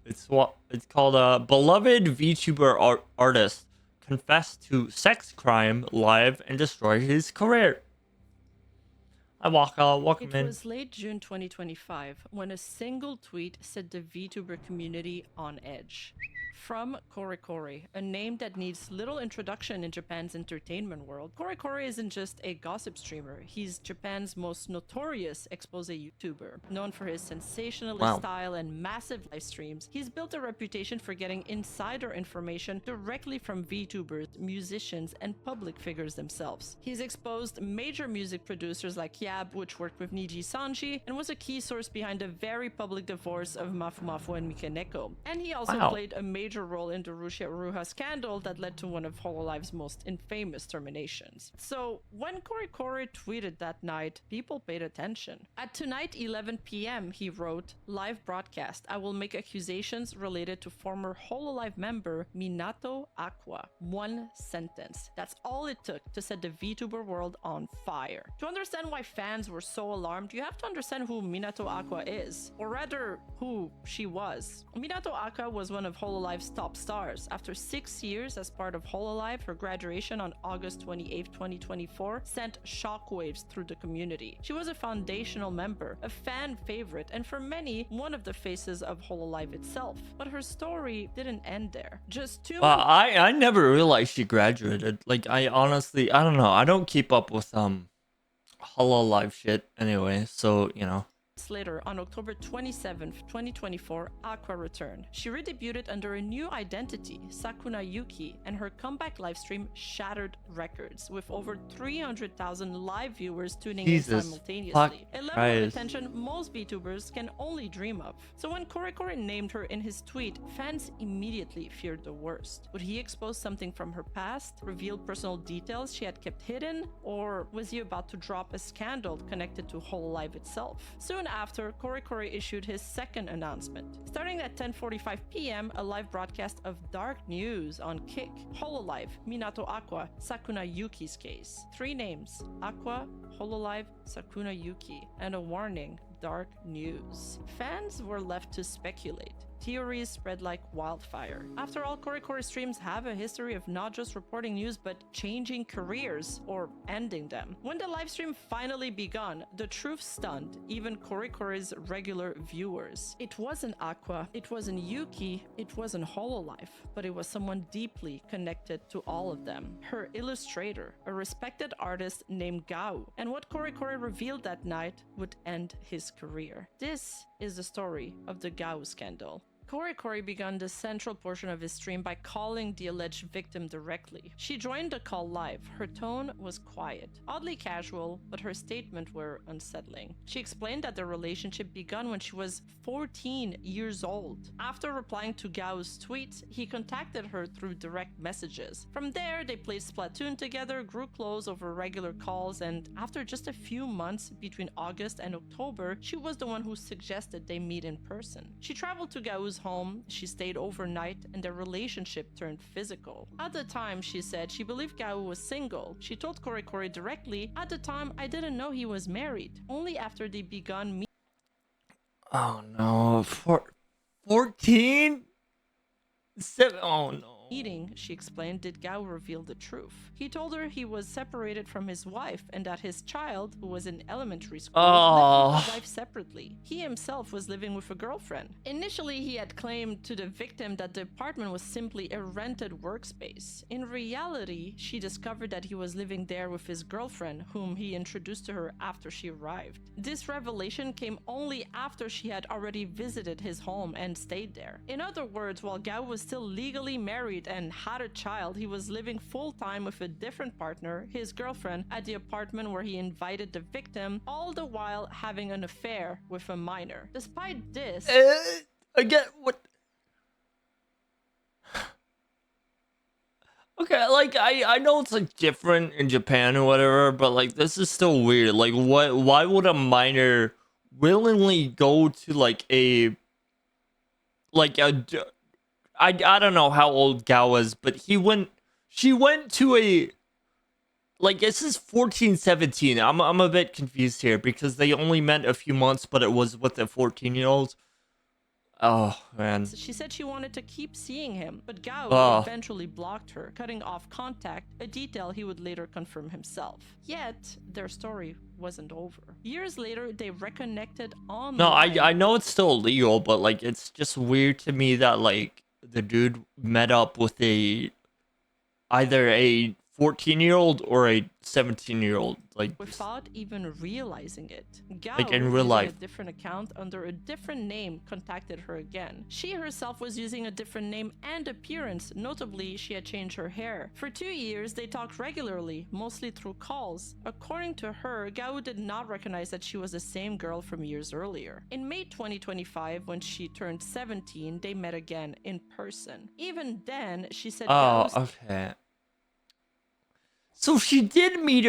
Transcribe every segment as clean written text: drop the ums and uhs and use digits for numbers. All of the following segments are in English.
It's called beloved VTuber artist confessed to sex crime live and destroyed his career. I welcome It in. was late June 2025 when a single tweet set the VTuber community on edge. From Korikori, a name that needs little introduction in Japan's entertainment world, Korikori isn't just a gossip streamer, he's Japan's most notorious expose YouTuber. Known for his sensationalist Wow. style and massive live streams, he's built a reputation for getting insider information directly from VTubers, musicians, and public figures themselves. He's exposed major music producers like Yab, which worked with Niji Sanji, and was a key source behind the very public divorce of Mafu Mafu and Mikeneko. And he also Wow. played a major role in the Rusia Ruha scandal that led to one of Hololive's most infamous terminations. So when Korikori tweeted that night, people paid attention. At tonight 11 p.m. he wrote, "Live broadcast. I will make accusations related to former Hololive member Minato Aqua." One sentence. That's all it took to set the VTuber world on fire. To understand why fans were so alarmed, you have to understand who Minato Aqua is, or rather, who she was. Minato Aqua was one of Hololive's top stars. After 6 years as part of Hololive, her graduation on August 28, 2024 sent shockwaves through the community. She was a foundational member, a fan favorite, and for many, one of the faces of Hololive itself. But her story didn't end there. Just 2 months. Well, I never realized she graduated. Like, I honestly, I don't know. I don't keep up with Hololive shit anyway. So Later, on October 27th, 2024, Aqua returned. She redebuted under a new identity, Sakuna Yuki, and her comeback livestream shattered records, with over 300,000 live viewers tuning in simultaneously. A level of attention most VTubers can only dream of. So when Korikori named her in his tweet, fans immediately feared the worst. Would he expose something from her past, reveal personal details she had kept hidden, or was he about to drop a scandal connected to Hololive itself? Soon after, Korikori issued his second announcement. Starting at 10:45 p.m., a live broadcast of dark news on Kick, Hololive, Minato Aqua, Sakuna Yuki's case. 3 names: Aqua, Hololive, Sakuna Yuki, and a warning: dark news. Fans were left to speculate. Theories spread like wildfire. After all, Korikori streams have a history of not just reporting news, but changing careers or ending them. When the livestream finally begun, the truth stunned even Korikori's regular viewers. It wasn't Aqua, it wasn't Yuki, it wasn't Hololive, but it was someone deeply connected to all of them. Her illustrator, a respected artist named Gao. And what Korikori revealed that night would end his career. This is the story of the Gao scandal. Korikori began the central portion of his stream by calling the alleged victim directly. She joined the call live. Her tone was quiet, oddly casual, but her statements were unsettling. She explained that the relationship began when she was 14 years old. After replying to Gao's tweets, he contacted her through direct messages. From there, they played Splatoon together, grew close over regular calls, and after just a few months between August and October, she was the one who suggested they meet in person. She traveled to Gao's home, she stayed overnight, and their relationship turned physical. At the time, she said she believed Gao was single. She told Korikori directly, "At the time, I didn't know he was married." Only after they begun meeting. Oh no, 14? 7? Oh no. She explained, did Gao reveal the truth. He told her he was separated from his wife and that his child, who was in elementary school, lived with his wife separately. He himself was living with a girlfriend. Initially, he had claimed to the victim that the apartment was simply a rented workspace. In reality, she discovered that he was living there with his girlfriend, whom he introduced to her after she arrived. This revelation came only after she had already visited his home and stayed there. In other words, while Gao was still legally married and had a child, he was living full-time with a different partner, his girlfriend, at the apartment where he invited the victim, all the while having an affair with a minor. Despite this... Again, what? Okay, like, I know it's, like, different in Japan or whatever, but, like, this is still weird. Like, why would a minor willingly go to, like, I don't know how old Gao was, but she went to a, like, this is 14, 17. I'm a bit confused here because they only met a few months, but it was with the 14-year-olds. Oh man. She said she wanted to keep seeing him, but Gao Oh. eventually blocked her, cutting off contact, a detail he would later confirm himself. Yet, their story wasn't over. Years later, they reconnected online. No, I know it's still illegal, but like it's just weird to me that like the dude met up with either a 14-year-old or a 17-year-old, like without even realizing it. Gao, like in real using life. a different account under a different name, contacted her again. She herself was using a different name and appearance. Notably, she had changed her hair. For 2 years, they talked regularly, mostly through calls. According to her, Gao did not recognize that she was the same girl from years earlier. In May 2025, when she turned 17, they met again in person. Even then, she said Oh, Gao okay. So he did meet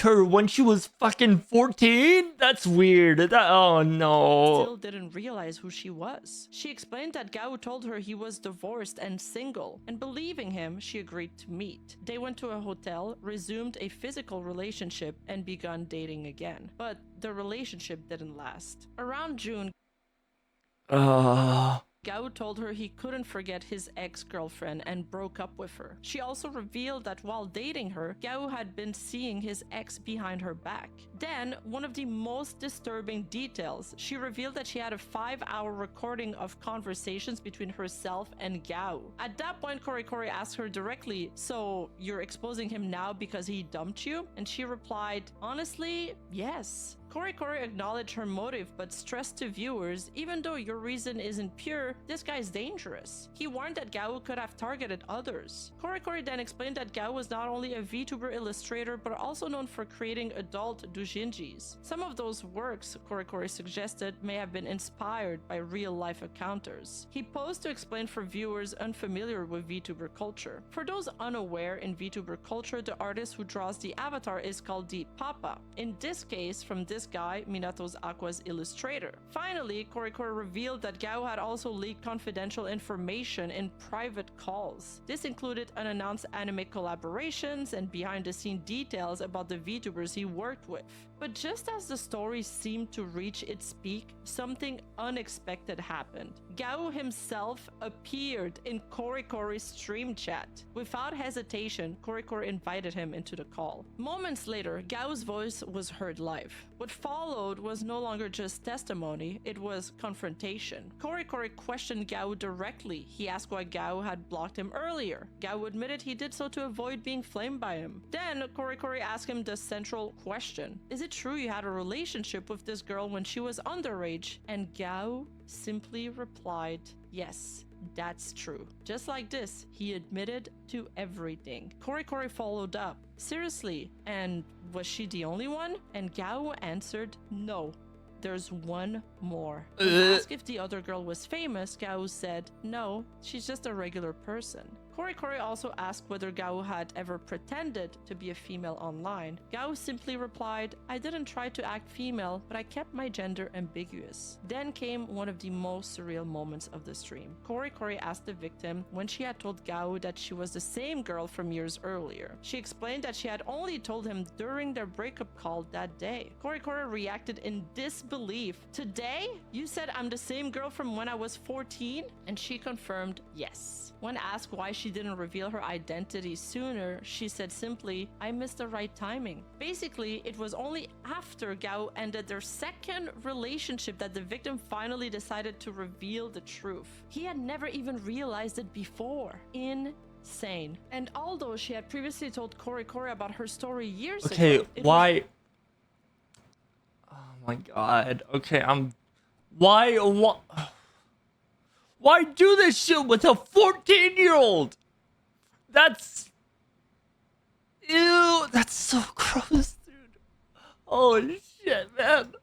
her when she was fucking 14? That's weird. Oh no. still didn't realize who she was. She explained that Gao told her he was divorced and single, and believing him, she agreed to meet. They went to a hotel, resumed a physical relationship, and begun dating again. But the relationship didn't last. Around June, Gao told her he couldn't forget his ex-girlfriend and broke up with her. She also revealed that while dating her, Gao had been seeing his ex behind her back. Then, one of the most disturbing details, she revealed that she had a 5-hour recording of conversations between herself and Gao. At that point, Korikori asked her directly, "So, you're exposing him now because he dumped you?" And she replied, "Honestly, yes." Korikori acknowledged her motive but stressed to viewers, even though your reason isn't pure, this guy's dangerous. He warned that Gao could have targeted others. Korikori then explained that Gao was not only a VTuber illustrator but also known for creating adult doujinjis. Some of those works, Korikori suggested, may have been inspired by real-life encounters. He posed to explain for viewers unfamiliar with VTuber culture. For those unaware, in VTuber culture, the artist who draws the avatar is called the Papa. In this case, from this guy, Minato's Aqua's illustrator. Finally, Korikori revealed that Gao had also leaked confidential information in private calls. This included unannounced anime collaborations and behind-the-scene details about the VTubers he worked with. But just as the story seemed to reach its peak, something unexpected happened. Gao himself appeared in Korikori's stream chat. Without hesitation, Korikori invited him into the call. Moments later, Gao's voice was heard live. What followed was no longer just testimony, it was confrontation. Korikori questioned Gao directly. He asked why Gao had blocked him earlier. Gao admitted he did so to avoid being flamed by him. Then, Korikori asked him the central question: "Is it true you had a relationship with this girl when she was underage?" And Gao simply replied, "Yes, that's true." Just like this, he admitted to everything. Korikori followed up, "Seriously, and was she the only one?" And Gao answered, "No. There's one more." When asked if the other girl was famous, Gao said, "No, she's just a regular person." Korikori also asked whether Gao had ever pretended to be a female online. Gao simply replied, "I didn't try to act female, but I kept my gender ambiguous." Then came one of the most surreal moments of the stream. Korikori asked the victim when she had told Gao that she was the same girl from years earlier. She explained that she had only told him during their breakup call that day. Korikori reacted in disbelief. "Today? You said I'm the same girl from when I was 14? And she confirmed yes. When asked why she didn't reveal her identity sooner, she said simply, "I missed the right timing." Basically, it was only after Gao ended their second relationship that the victim finally decided to reveal the truth. He had never even realized it before. Insane. And although she had previously told Korikori about her story years ago... Okay, why? Oh my god. Okay, Why do this shit with a 14-year-old? That's... Ew, that's so gross, dude. Holy shit, man.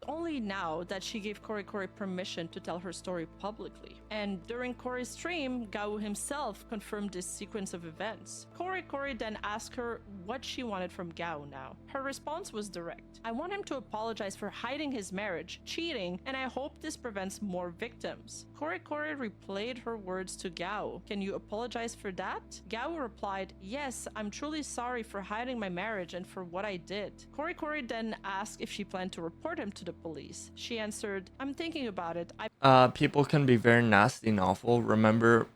Only now that she gave Korikori permission to tell her story publicly. And during Kori's stream, Gao himself confirmed this sequence of events. Korikori then asked her what she wanted from Gao now. Her response was direct. "I want him to apologize for hiding his marriage, cheating, and I hope this prevents more victims." Korikori replayed her words to Gao. "Can you apologize for that?" Gao replied, "Yes, I'm truly sorry for hiding my marriage and for what I did." Korikori then asked if she planned to report him to the police. She answered, "I'm thinking about it. People can be very nasty and awful. Remember,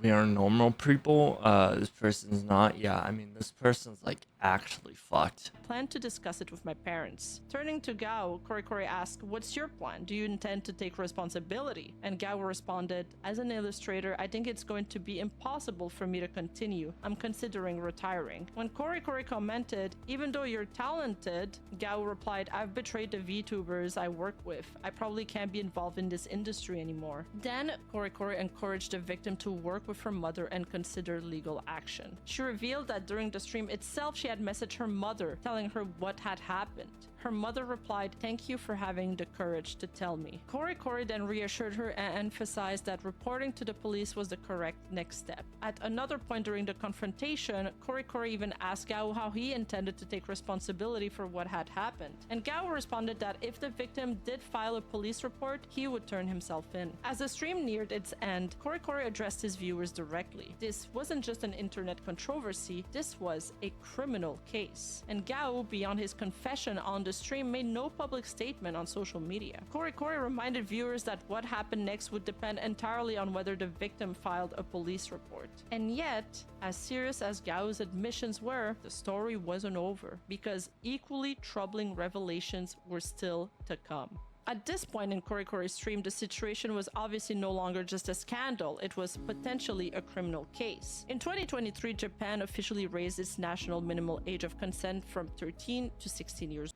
we are normal people. This person's not. Yeah, I mean, this person's like actually fucked. Plan to discuss it with my parents." Turning to Gao, Korikori asked, "What's your plan? Do you intend to take responsibility?" And Gao responded, "As an illustrator, I think it's going to be impossible for me to continue. I'm considering retiring." When Korikori commented, "Even though you're talented," Gao replied, "I've betrayed the VTubers I work with. I probably can't be involved in this industry anymore." Then Korikori encouraged the victim to work with her mother and consider legal action. She revealed that during the stream itself, she had messaged her mother telling her what had happened. Her mother replied, "Thank you for having the courage to tell me." Korikori then reassured her and emphasized that reporting to the police was the correct next step. At another point during the confrontation, Korikori even asked Gao how he intended to take responsibility for what had happened. And Gao responded that if the victim did file a police report, he would turn himself in. As the stream neared its end, Korikori addressed his viewers directly. This wasn't just an internet controversy, this was a criminal case. And Gao, beyond his confession on the stream, made no public statement on social media. Korikori reminded viewers that what happened next would depend entirely on whether the victim filed a police report. And yet, as serious as Gao's admissions were, the story wasn't over, because equally troubling revelations were still to come. At this point in Korikori's stream, the situation was obviously no longer just a scandal, it was potentially a criminal case. In 2023, Japan officially raised its national minimal age of consent from 13 to 16 years.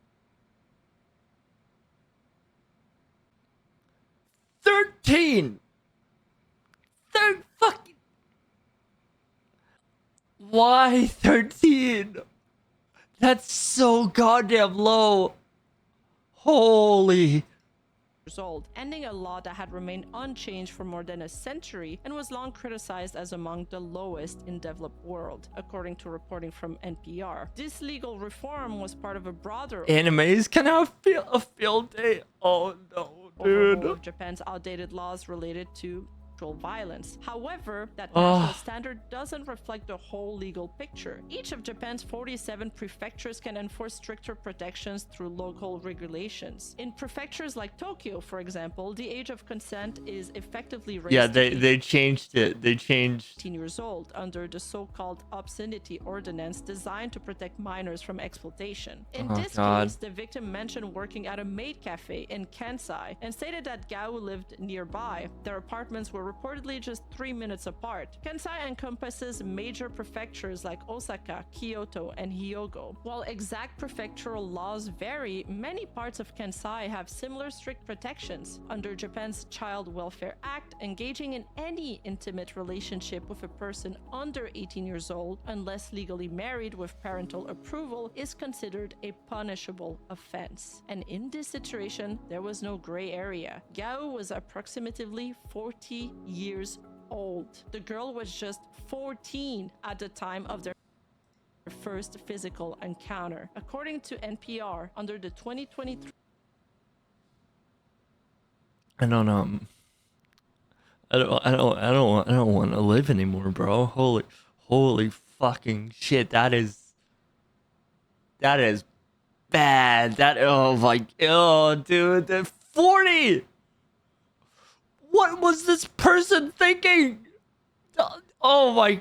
13! Third fucking... Why 13? That's so goddamn low. Holy... Old, ending a law that had remained unchanged for more than a century and was long criticized as among the lowest in developed world, according to reporting from NPR. This legal reform was part of a broader Animes can have a field day. Oh no, dude. overhaul of Japan's outdated laws related to violence. However, that national standard doesn't reflect the whole legal picture. Each of Japan's 47 prefectures can enforce stricter protections through local regulations. In prefectures like Tokyo, for example, the age of consent is effectively raised. Yeah, they changed it. They changed 18 years old under the so-called obscenity ordinance designed to protect minors from exploitation. In this case, the victim mentioned working at a maid cafe in Kansai and stated that Gao lived nearby. Their apartments were reportedly just 3 minutes apart. Kansai encompasses major prefectures like Osaka, Kyoto, and Hyogo. While exact prefectural laws vary, many parts of Kansai have similar strict protections. Under Japan's Child Welfare Act, engaging in any intimate relationship with a person under 18 years old, unless legally married with parental approval, is considered a punishable offense. And in this situation, there was no gray area. Gao was approximately 40 years old. The girl was just 14 at the time of their first physical encounter. According to NPR, under the 2023 I don't want to live anymore, bro. Holy fucking shit. That is bad. Dude, that 40. What was this person thinking? Oh my.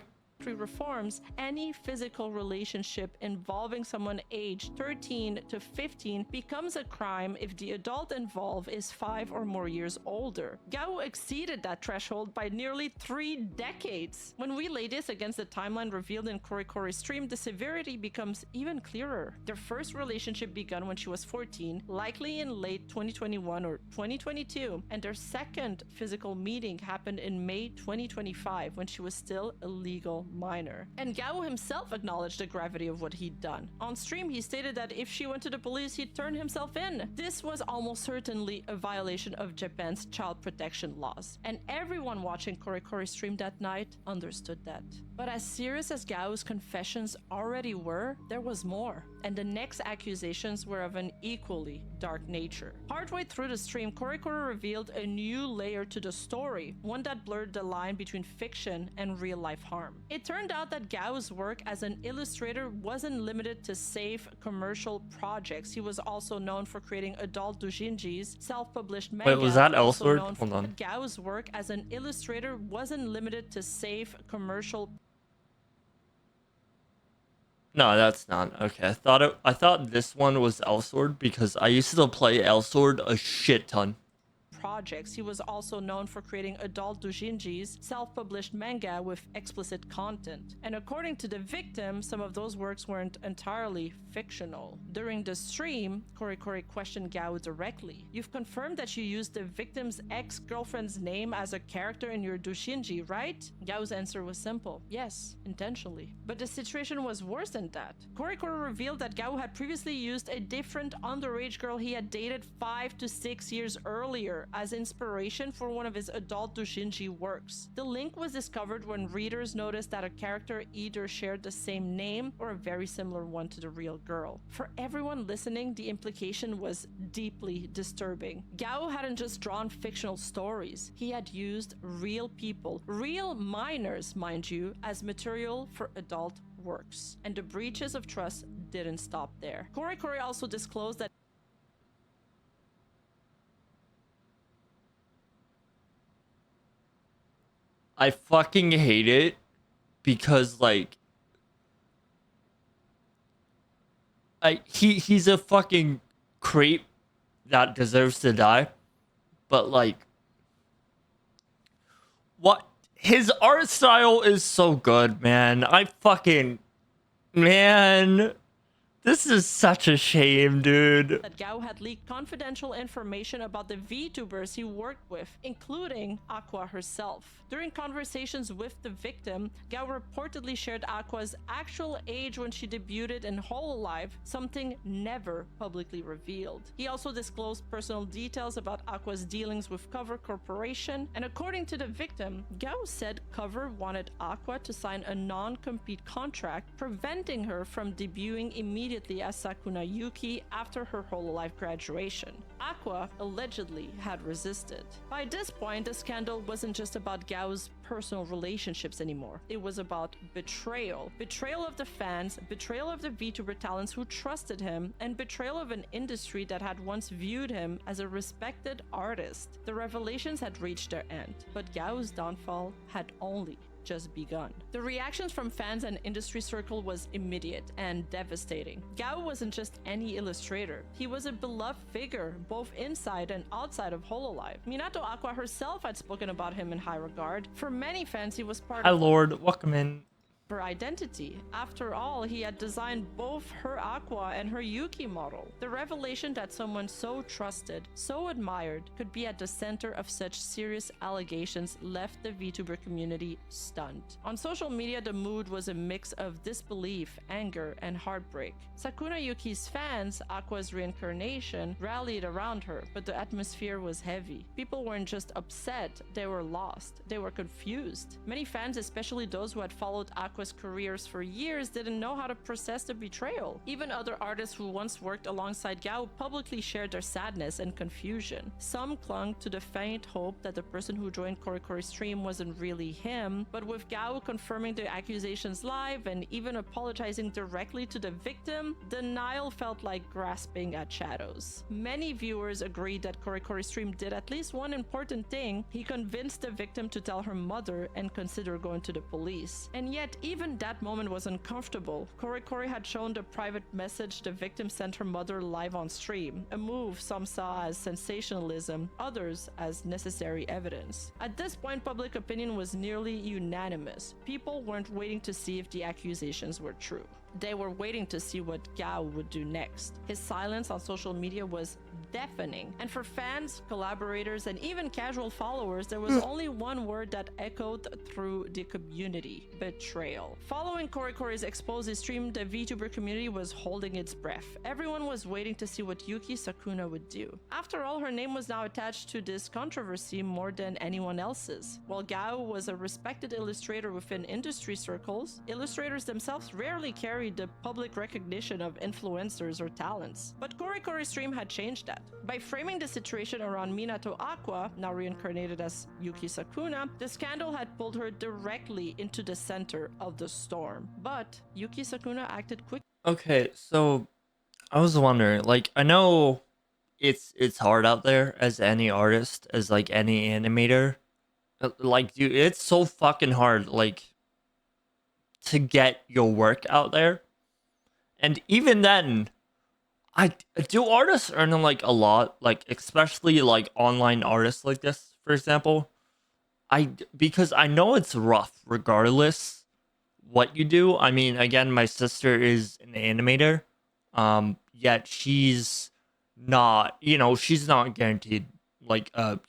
reforms, any physical relationship involving someone aged 13 to 15 becomes a crime if the adult involved is 5 or more years older. Gao exceeded that threshold by nearly 3 decades. When we lay this against the timeline revealed in Korikori's stream, the severity becomes even clearer. Their first relationship began when she was 14, likely in late 2021 or 2022, and their second physical meeting happened in May 2025 when she was still a legal minor. And Gao himself acknowledged the gravity of what he'd done. On stream, he stated that if she went to the police, he'd turn himself in. This was almost certainly a violation of Japan's child protection laws, and everyone watching Korikori's stream that night understood that. But as serious as Gao's confessions already were, there was more. and the next accusations were of an equally dark nature. Partway through the stream, Korikori revealed a new layer to the story, one that blurred the line between fiction and real-life harm. It turned out that Gao's work as an illustrator wasn't limited to safe commercial projects. He was also known for creating adult doujinjis, self-published manga. Wait, was that also Elsword? known Hold on. Gao's work as an illustrator wasn't limited to safe commercial. No, that's not. Okay, I thought this one was Elsword because I used to play Elsword a shit ton. Projects. He was also known for creating adult doujinjis, self-published manga with explicit content. And according to the victim, some of those works weren't entirely fictional. During the stream, Korikori questioned Gao directly. "You've confirmed that you used the victim's ex-girlfriend's name as a character in your doujinji, right?" Gao's answer was simple: "Yes, intentionally." But the situation was worse than that. Korikori revealed that Gao had previously used a different underage girl he had dated 5 to 6 years earlier as inspiration for one of his adult doujinji works. The link was discovered when readers noticed that a character either shared the same name or a very similar one to the real girl. For everyone listening, the implication was deeply disturbing. Gao hadn't just drawn fictional stories, he had used real people, real minors, mind you, as material for adult works. And the breaches of trust didn't stop there. Korikori also disclosed that I fucking hate it because like he's a fucking creep that deserves to die, but like what his art style is so good, man. This is such a shame, dude. that Gao had leaked confidential information about the VTubers he worked with, including Aqua herself. During conversations with the victim, Gao reportedly shared Aqua's actual age when she debuted in Hololive, something never publicly revealed. He also disclosed personal details about Aqua's dealings with Cover Corporation, and according to the victim, Gao said Cover wanted Aqua to sign a non-compete contract, preventing her from debuting immediately as Sakuna Yuki after her Hololive graduation. Aqua allegedly had resisted. By this point, the scandal wasn't just about Gao's personal relationships anymore. It was about betrayal. Betrayal of the fans, betrayal of the VTuber talents who trusted him, and betrayal of an industry that had once viewed him as a respected artist. The revelations had reached their end, but Gao's downfall had only just begun. The reactions from fans and industry circle was immediate and devastating. Gao wasn't just any illustrator. He was a beloved figure, both inside and outside of Hololive. Minato Aqua herself had spoken about him in high regard. For many fans, he was part Hi, of Lord. Welcome in. her identity. After all, he had designed both her Aqua and her Yuki model. The revelation that someone so trusted, so admired, could be at the center of such serious allegations left the VTuber community stunned. On social media, the mood was a mix of disbelief, anger, and heartbreak. Sakuna Yuki's fans, Aqua's reincarnation, rallied around her, but the atmosphere was heavy. People weren't just upset, they were lost. They were confused. Many fans, especially those who had followed Aqua's careers for years, didn't know how to process the betrayal. Even other artists who once worked alongside Gao publicly shared their sadness and confusion. Some clung to the faint hope that the person who joined Korikori's stream wasn't really him, but with Gao confirming the accusations live and even apologizing directly to the victim, denial felt like grasping at shadows. Many viewers agreed that Korikori's stream did at least one important thing: he convinced the victim to tell her mother and consider going to the police. And yet, even that moment was uncomfortable. Korikori had shown the private message the victim sent her mother live on stream, a move some saw as sensationalism, others as necessary evidence. At this point, public opinion was nearly unanimous. People weren't waiting to see if the accusations were true. They were waiting to see what Gao would do next. His silence on social media was deafening, and for fans, collaborators, and even casual followers, there was only one word that echoed through the community: betrayal. Following Korikori's exposed stream, the VTuber community was holding its breath. Everyone was waiting to see what Yuki Sakuna would do. After all, her name was now attached to this controversy more than anyone else's. While Gao was a respected illustrator within industry circles, illustrators themselves rarely carried carry the public recognition of influencers or talents. But Korikori's stream had changed that. By framing the situation around Minato Aqua, now reincarnated as Yuki Sakuna, the scandal had pulled her directly into the center of the storm. But Yuki Sakuna acted quickly. Okay, so I was wondering, like, I know it's hard out there as any artist, as like any animator. Like, dude, it's so fucking hard, like, to get your work out there. And even then, I do artists earn like a lot, like especially like online artists like this, for example. Because I know it's rough regardless what you do. I mean, again, my sister is an animator. Yet she's not, she's not guaranteed like a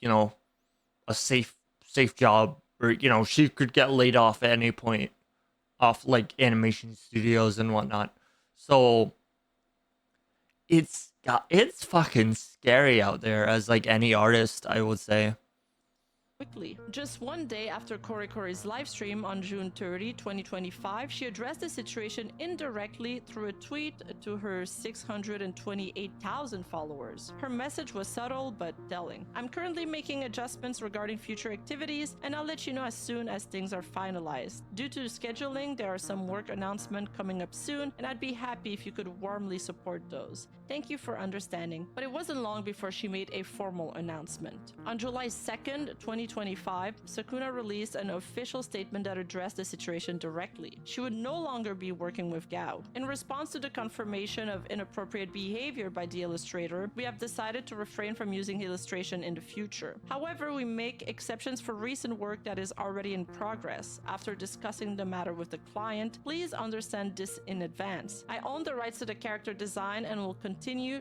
safe job, or she could get laid off at any point off like animation studios and whatnot. So it's fucking scary out there as like any artist, I would say. Quickly. Just one day after Korikori's livestream on June 30, 2025, she addressed the situation indirectly through a tweet to her 628,000 followers. Her message was subtle but telling. I'm currently making adjustments regarding future activities, and I'll let you know as soon as things are finalized. Due to scheduling, there are some work announcements coming up soon, and I'd be happy if you could warmly support those. Thank you for understanding. But it wasn't long before she made a formal announcement. On July 2nd, 2025, Sakuna released an official statement that addressed the situation directly. She would no longer be working with Gao. In response to the confirmation of inappropriate behavior by the illustrator, we have decided to refrain from using illustration in the future. However, we make exceptions for recent work that is already in progress. After discussing the matter with the client, please understand this in advance. I own the rights to the character design and will continue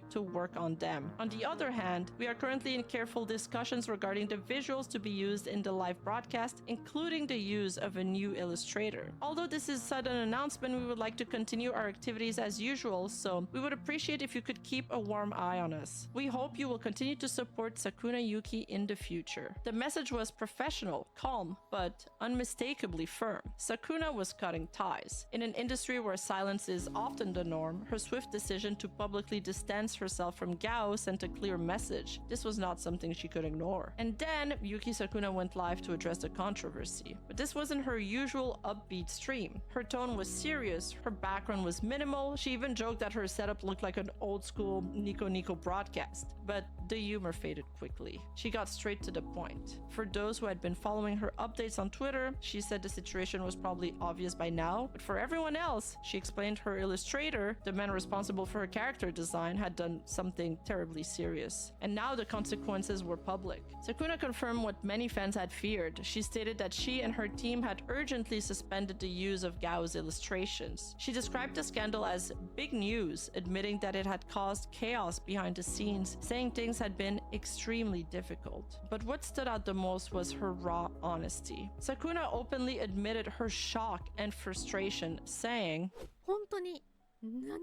to work on them. On the other hand, we are currently in careful discussions regarding the visuals to be used in the live broadcast, including the use of a new illustrator. Although this is a sudden announcement, we would like to continue our activities as usual, so we would appreciate if you could keep a warm eye on us. We hope you will continue to support Sakuna Yuki in the future. The message was professional, calm, but unmistakably firm. Sakuna was cutting ties. In an industry where silence is often the norm, her swift decision to publicly distance herself from Gao sent a clear message. This was not something she could ignore. And then Yuki Sakuna went live to address the controversy. But this wasn't her usual upbeat stream. Her tone was serious, her background was minimal, she even joked that her setup looked like an old school Nico Nico broadcast. But the humor faded quickly. She got straight to the point. For those who had been following her updates on Twitter, she said the situation was probably obvious by now, but for everyone else, she explained her illustrator, the man responsible for her character design, had done something terribly serious. And now the consequences were public. Sakuna confirmed what many fans had feared. She stated that she and her team had urgently suspended the use of Gao's illustrations. She described the scandal as big news, admitting that it had caused chaos behind the scenes, saying things had been extremely difficult. But what stood out the most was her raw honesty. Sakuna openly admitted her shock and frustration, saying, 本当に何にも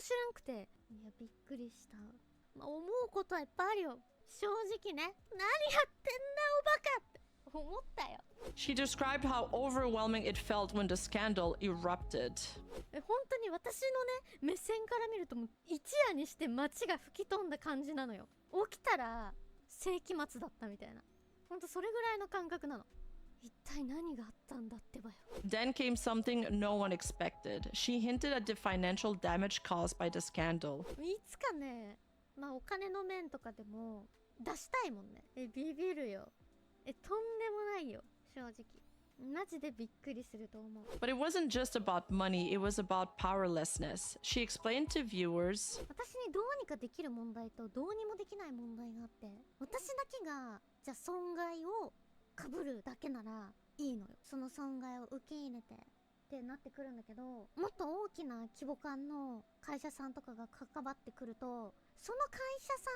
知らんくて、いやびっくりした。まあ、思うことはいっぱいあるよ。正直ね、何やってんだおバカって思ったよ。 She described how overwhelming it felt when the scandal erupted. 本当に私のね目線から見るともう一夜にして街が吹き飛んだ感じなのよ。起きたら世紀末だったみたいな。本当それぐらいの感覚なの。一体何があったんだってばよ。 Then came something no one expected. She hinted at the financial damage caused by the scandal. いつかね、まあお金の面とかでも出したいもんね。ビビるよ。とんでもないよ。正直。マジでびっくりすると思う。 But it wasn't just about money, it was about powerlessness. She explained to viewers, 私にどうにかできる問題とどうにもできない問題があって、私だけがじゃあ損害を被るだけならいいのよ。その損害を受け入れてってなってくるんだけど、もっと大きな規模感の会社さんとかが関わってくると、その会社さ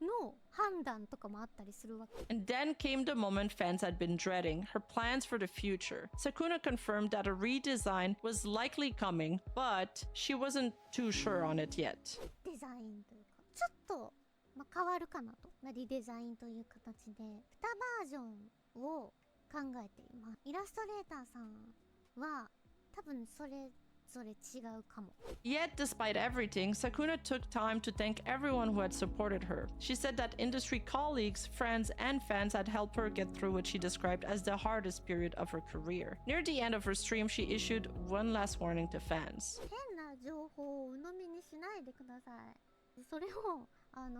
んの判断とかもあったりするわけ。 and then came the moment fans had been dreading, her plans for the future. Sakuna confirmed that a redesign was likely coming, but she wasn't too sure on it yet. デザインというか、ちょっと、まあ、変わるかなと。リデザインという形で、2バージョンを考えています。イラストレーターさんは多分それそれ違うかも。 Yet, despite everything, Sakuna took time to thank everyone who had supported her. She said that industry colleagues, friends, and fans had helped her get through what she described as the hardest period of her career. Near the end of her stream, she issued one last warning to fans. 変な情報を鵜呑みにしないでください。それを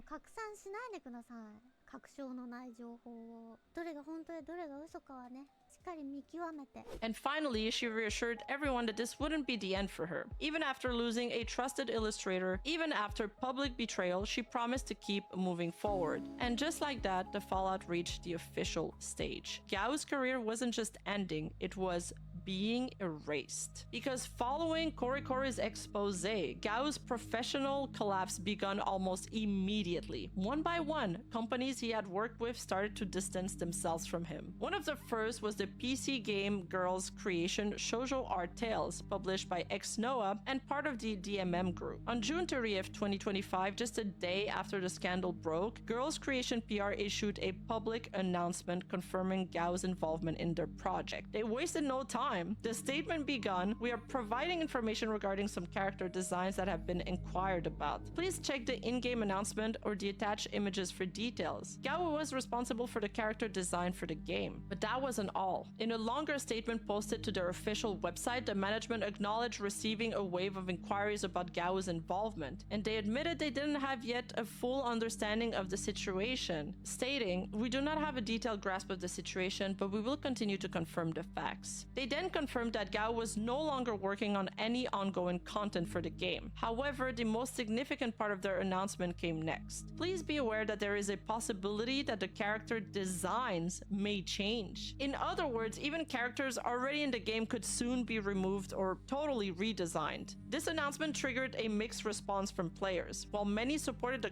拡散しないでください。確証のない情報を。どれが本当でどれが嘘かはね、しっかり見極めて。 And finally, she reassured everyone that this wouldn't be the end for her. Even after losing a trusted illustrator, even after public betrayal, she promised to keep moving forward. And just like that, the fallout reached the official stage. Gao's career wasn't just ending, it was being erased. Because following Korikori's expose, Gao's professional collapse began almost immediately. One by one, companies he had worked with started to distance themselves from him. One of the first was the PC game girls creation Shoujo Art Tales, published by Xnoa and part of the DMM group. On June 30th, 2025, just a day after the scandal broke, Girls Creation PR issued a public announcement confirming Gao's involvement in their project. They wasted no time. The statement began, "We are providing information regarding some character designs that have been inquired about. Please check the in-game announcement or the attached images for details." Gao was responsible for the character design for the game. But that wasn't all. In a longer statement posted to their official website, the management acknowledged receiving a wave of inquiries about Gao's involvement, and they admitted they didn't have yet a full understanding of the situation, stating, "We do not have a detailed grasp of the situation, but we will continue to confirm the facts." They then confirmed that Gao was no longer working on any ongoing content for the game. However, the most significant part of their announcement came next. Please be aware that there is a possibility that the character designs may change. In other words, even characters already in the game could soon be removed or totally redesigned. This announcement triggered a mixed response from players. While many supported the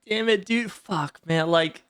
Damn it, dude. Fuck, man. Like,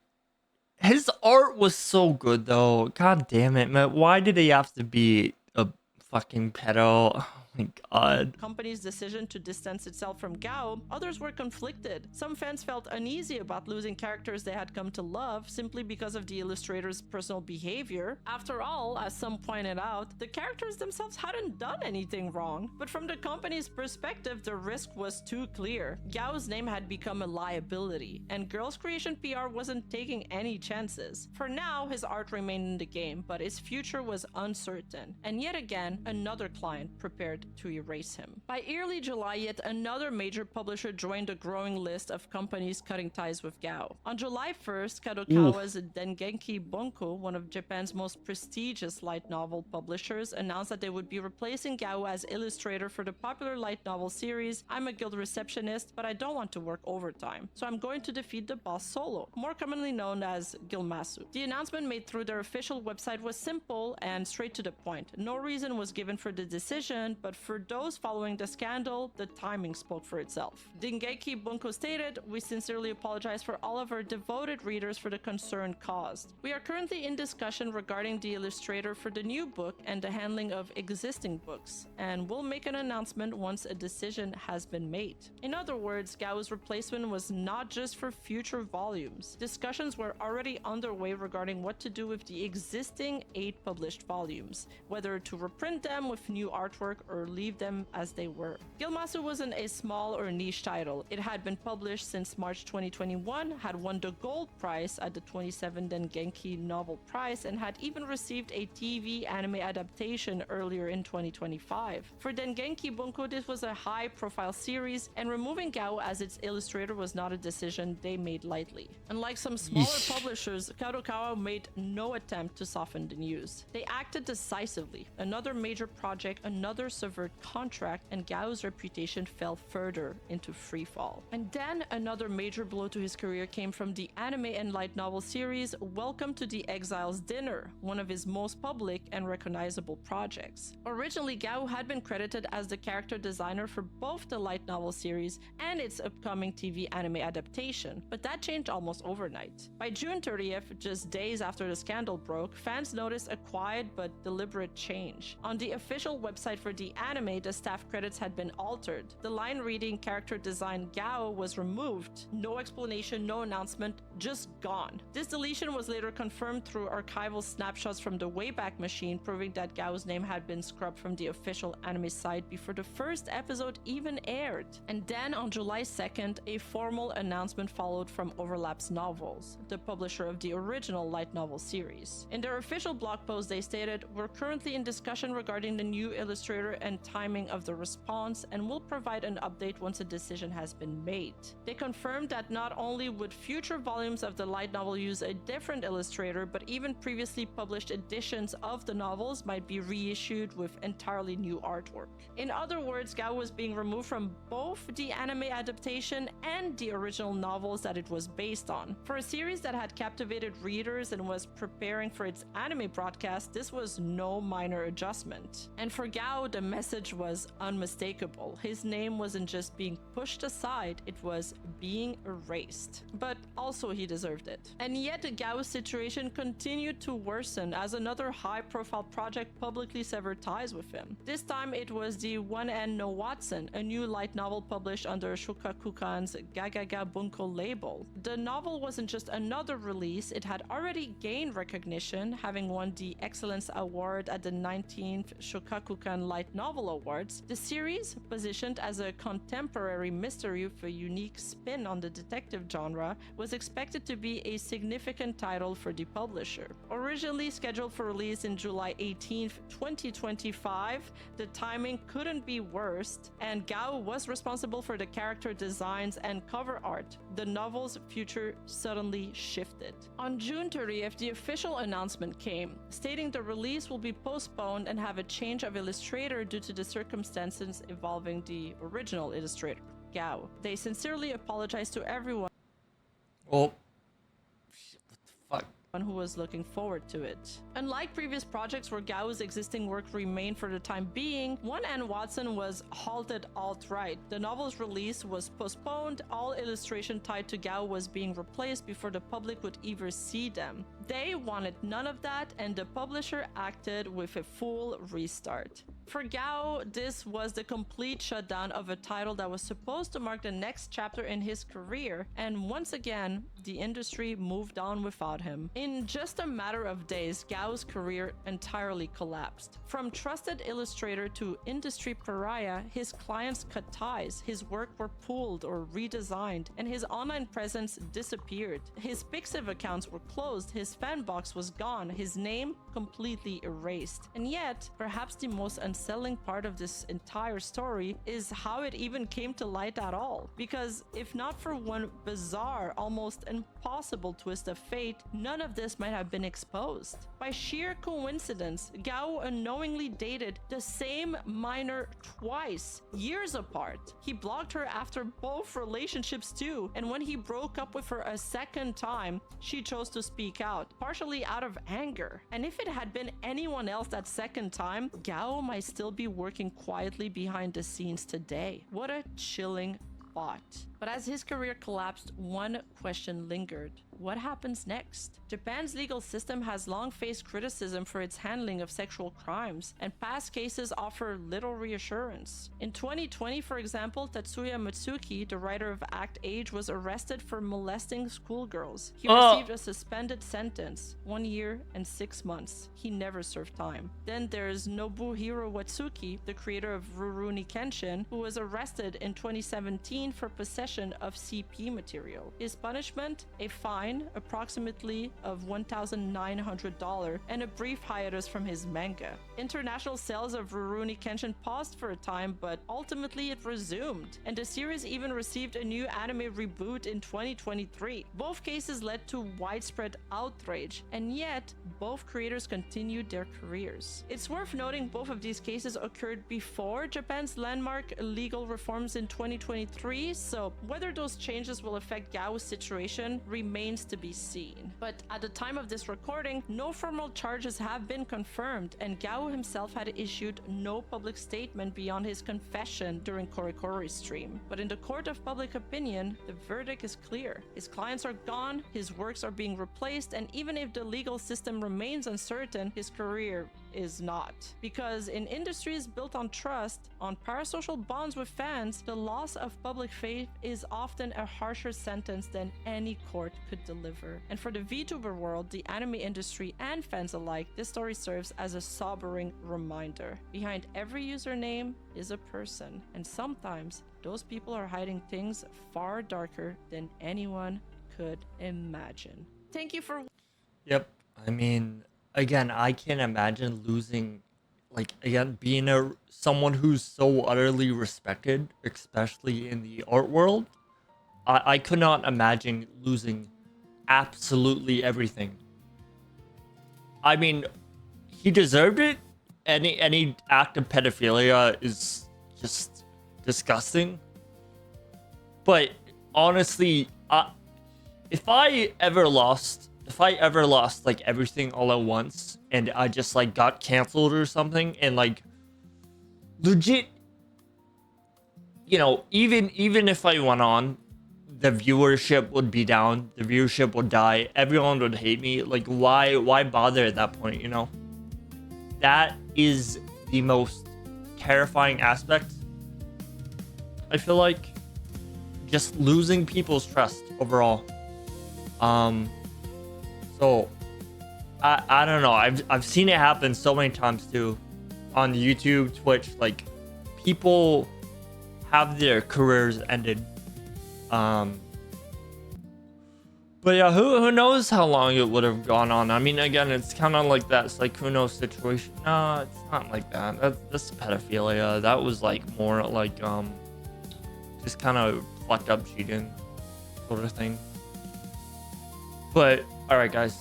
his art was so good, though. God damn it, man. Why did he have to be a fucking pedo? Oh my god. company's decision to distance itself from Gao, others were conflicted. Some fans felt uneasy about losing characters they had come to love simply because of the illustrator's personal behavior. After all, as some pointed out, the characters themselves hadn't done anything wrong. But from the company's perspective, the risk was too clear. Gao's name had become a liability, and Girls Creation PR wasn't taking any chances. For now, his art remained in the game, but his future was uncertain. And yet again, another client prepared to erase him. By early July, yet another major publisher joined the growing list of companies cutting ties with Gao. On July 1st, Kadokawa's Dengenki Bunko, one of Japan's most prestigious light novel publishers, announced that they would be replacing Gao as illustrator for the popular light novel series I'm a Guild Receptionist, but I don't want to work overtime, so I'm going to defeat the boss solo, more commonly known as Gilmasu. The announcement made through their official website was simple and straight to the point. No reason was given for the decision, but for those following the scandal, the timing spoke for itself. Dengeki Bunko stated, "We sincerely apologize for all of our devoted readers for the concern caused. We are currently in discussion regarding the illustrator for the new book and the handling of existing books, and we'll make an announcement once a decision has been made." In other words, Gao's replacement was not just for future volumes. Discussions were already underway regarding what to do with the existing 8 published volumes, whether to reprint them with new artwork or leave them as they were. Gilmasu wasn't a small or niche title. It had been published since March 2021, had won the Gold Prize at the 27 Dengenki Novel Prize, and had even received a TV anime adaptation earlier in 2025. For Dengenki Bunko, this was a high-profile series, and removing Gao as its illustrator was not a decision they made lightly. Unlike some smaller publishers, Kadokawa made no attempt to soften the news. They acted decisively. Another major project, another severed contract, and Gao's reputation fell further into freefall. And then another major blow to his career came from the anime and light novel series Welcome to the Exile's Dinner, one of his most public and recognizable projects. Originally, Gao had been credited as the character designer for both the light novel series and its upcoming TV anime adaptation, but that changed almost overnight. By June 30th, just days after the scandal broke, fans noticed a quiet but deliberate change. On the official website for the anime, the staff credits had been altered. The line reading character design Gao was removed. No explanation, no announcement, just gone. This deletion was later confirmed through archival snapshots from the Wayback Machine, proving that Gao's name had been scrubbed from the official anime site before the first episode even aired. And then on July 2nd, a formal announcement followed from Overlap's Novels, the publisher of the original light novel series. In their official blog post, they stated, "We're currently in discussion regarding the new illustrator and timing of the response, and will provide an update once a decision has been made." They confirmed that not only would future volumes of the light novel use a different illustrator, but even previously published editions of the novels might be reissued with entirely new artwork. In other words, Gao was being removed from both the anime adaptation and the original novels that it was based on. For a series that had captivated readers and was preparing for its anime broadcast, this was no minor adjustment. And for Gao, the message was unmistakable. His name wasn't just being pushed aside, it was being erased. But also he deserved it. And yet Gao's situation continued to worsen as another high-profile project publicly severed ties with him. This time it was the One and No Watson, a new light novel published under Shogakukan's Gagaga Bunko label. The novel wasn't just another release, it had already gained recognition, having won the Excellence Award at the 19th Shogakukan Light Novel Awards. The series, positioned as a contemporary mystery with a unique spin on the detective genre, was expected to be a significant title for the publisher. Originally scheduled for release in July 18th, 2025, the timing couldn't be worse, and Gao was responsible for the character designs and cover art. The novel's future suddenly shifted. On June 30th, the official announcement came, stating the release will be postponed and have a change of illustrator due to the circumstances involving the original illustrator, Gao. They sincerely apologize to everyone Oh. Shit, what the fuck? who was looking forward to it. Unlike previous projects where Gao's existing work remained for the time being, One and Watson was halted outright. The novel's release was postponed, all illustration tied to Gao was being replaced before the public would ever see them. They wanted none of that, and the publisher acted with a full restart. For Gao, this was the complete shutdown of a title that was supposed to mark the next chapter in his career, and once again, the industry moved on without him. In just a matter of days, Gao's career entirely collapsed. From trusted illustrator to industry pariah, his clients cut ties, his work were pulled or redesigned, and his online presence disappeared. His Pixiv accounts were closed, his fan box was gone, his name completely erased. And yet, perhaps the most unsettling part of this entire story is how it even came to light at all. Because if not for one bizarre, almost impossible twist of fate, none of this might have been exposed. By sheer coincidence, Gao unknowingly dated the same minor twice, years apart. He blocked her after both relationships too, and when he broke up with her a second time, she chose to speak out, partially out of anger. And if it had been anyone else that second time, Gao might still be working quietly behind the scenes today. What a chilling thought. But as his career collapsed, one question lingered. What happens next? Japan's legal system has long faced criticism for its handling of sexual crimes, and past cases offer little reassurance. In 2020, for example, Tatsuya Mitsuki, the writer of Act Age, was arrested for molesting schoolgirls. He received a suspended sentence, 1 year and 6 months. He never served time. Then there's Nobuhiro Watsuki, the creator of Rurouni Kenshin, who was arrested in 2017 for possession of CP material. His punishment? A fine, approximately of $1,900, and a brief hiatus from his manga. International sales of Rurouni Kenshin paused for a time, but ultimately it resumed, and the series even received a new anime reboot in 2023. Both cases led to widespread outrage, and yet both creators continued their careers. It's worth noting both of these cases occurred before Japan's landmark legal reforms in 2023, so whether those changes will affect Gao's situation remains to be seen. But at the time of this recording, no formal charges have been confirmed, and Gao himself had issued no public statement beyond his confession during Korikori's stream. But in the court of public opinion, the verdict is clear. His clients are gone, his works are being replaced, and even if the legal system remains uncertain, his career is not. Because in industries built on trust, on parasocial bonds with fans, the loss of public faith is often a harsher sentence than any court could deliver. And for the VTuber world, the anime industry, and fans alike, this story serves as a sobering reminder. Behind every username is a person, and sometimes those people are hiding things far darker than anyone could imagine. Thank you for... Yep. I mean, again, I can't imagine losing, like, again, being someone who's so utterly respected, especially in the art world. I could not imagine losing absolutely everything. I mean, he deserved it. Any act of pedophilia is just disgusting. But honestly, if I ever lost like everything all at once and I just like got canceled or something, and like legit, you know, even if I went on, the viewership would be down, the viewership would die, everyone would hate me. Like, why bother at that point, you know? That is the most terrifying aspect. I feel like just losing people's trust overall. So I don't know. I've seen it happen so many times too, on YouTube, Twitch. Like, people have their careers ended. But yeah, who knows how long it would have gone on. I mean, again, it's kind of like that Sykkuno situation. No, it's not like that. That's pedophilia. That was like more like just kind of fucked up cheating sort of thing. But all right, guys.